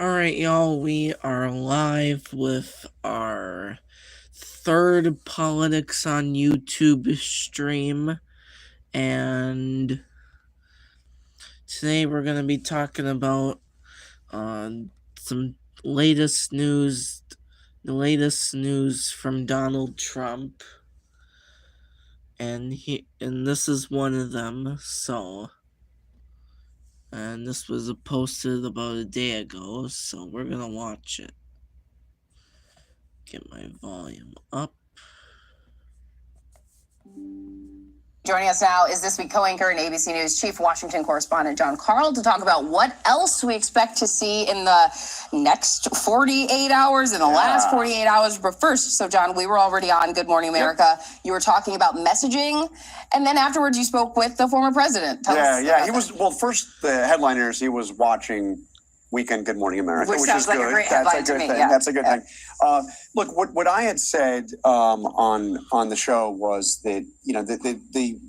Alright, y'all, we are live with our third Politics on YouTube stream, and today we're going to be talking about some latest news, the latest news from Donald Trump, and this is one of them, and this was posted about a day ago, so we're going to watch it. Get my volume up. Joining us now is This Week co-anchor and ABC News chief Washington correspondent Jon Karl to talk about what else we expect to see in the next 48 hours, in the last 48 hours. But first, so Jon, we were already on Good Morning America. Yep. You were talking about messaging, and then afterwards you spoke with the former president. Tell us he was, well, first, the headliner is he was watching Weekend Good Morning America, which sounds is like good. A great headline That's a good to me. thing. That's a good thing. Look, what I had said on the show was that, you know, the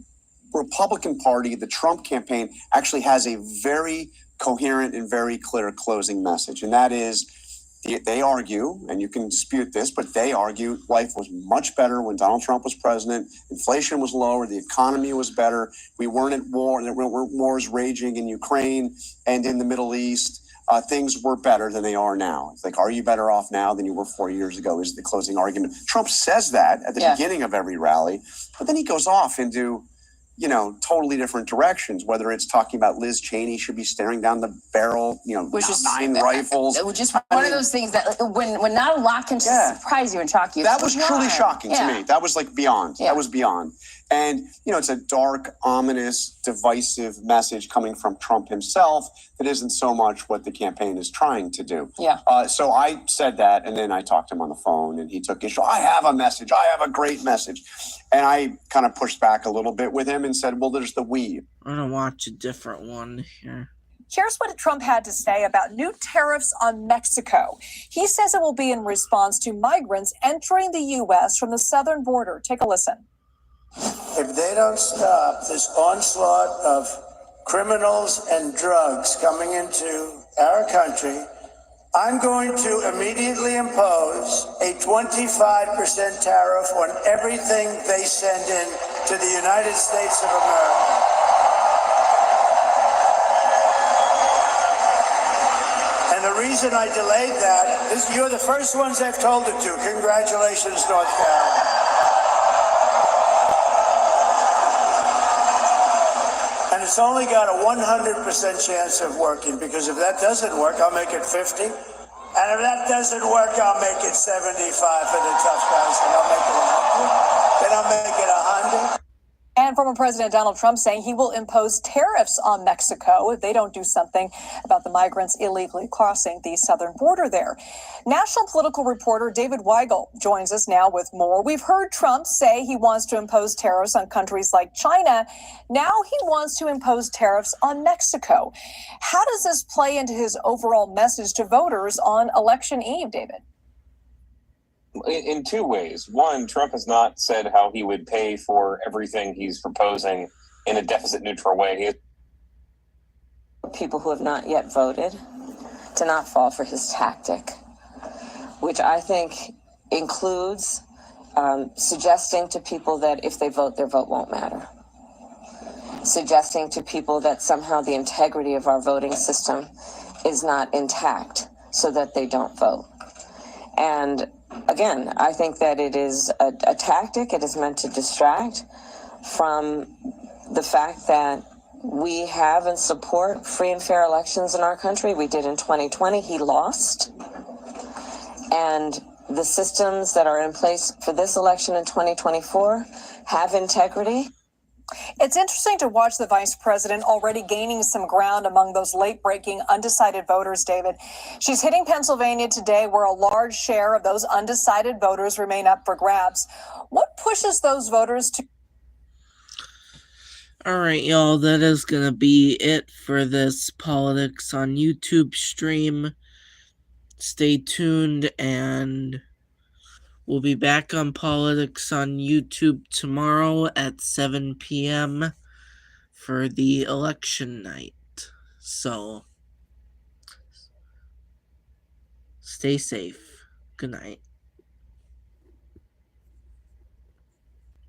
Republican Party, the Trump campaign, actually has a very coherent and very clear closing message, and that is, they argue, and you can dispute this, but they argue life was much better when Donald Trump was president. Inflation was lower. The economy was better. We weren't at war. There weren't wars raging in Ukraine and in the Middle East. Things were better than they are now. It's like, are you better off now than you were 4 years ago, is the closing argument. Trump says that at the beginning of every rally, but then he goes off into, you know, totally different directions, whether it's talking about Liz Cheney should be staring down the barrel, you know, which is 9 rifles. It was just one of those things that when not a lot can just surprise you and shock you. That was truly shocking to me. That was like beyond. That was beyond. And, you know, it's a dark, ominous, divisive message coming from Trump himself that isn't so much what the campaign is trying to do. So I said that, and then I talked to him on the phone, and he took issue. I have a message. I have a great message. And I kind of pushed back a little bit with him and said, well, there's the we. I'm going to watch a different one here. Here's what Trump had to say about new tariffs on Mexico. He says it will be in response to migrants entering the U.S. from the southern border. Take a listen. If they don't stop this onslaught of criminals and drugs coming into our country, I'm going to immediately impose a 25% tariff on everything they send in to the United States of America. And the reason I delayed that is you're the first ones I've told it to. Congratulations, North Carolina. And it's only got a 100% chance of working, because if that doesn't work, I'll make it 50. And if that doesn't work, I'll make it 75 for the tough guys. And I'll make it 100. Then I'll make it 100. And former President Donald Trump saying he will impose tariffs on Mexico if they don't do something about the migrants illegally crossing the southern border there. National political reporter David Weigel joins us now with more. We've heard Trump say he wants to impose tariffs on countries like China. Now he wants to impose tariffs on Mexico. How does this play into his overall message to voters on Election Eve, David? In two ways. One, Trump has not said how he would pay for everything he's proposing in a deficit neutral way. People who have not yet voted to not fall for his tactic, which I think includes suggesting to people that if they vote, their vote won't matter. Suggesting to people that somehow the integrity of our voting system is not intact so that they don't vote. And again, I think that it is a tactic. It is meant to distract from the fact that we have and support free and fair elections in our country. We did in 2020. He lost. And the systems that are in place for this election in 2024 have integrity. It's interesting to watch the vice president already gaining some ground among those late-breaking undecided voters, David. She's hitting Pennsylvania today, where a large share of those undecided voters remain up for grabs. What pushes those voters to... All right, y'all, that is going to be it for this Politics on YouTube stream. Stay tuned, and we'll be back on Politics on YouTube tomorrow at 7 p.m. for the election night. So Stay safe. Good night.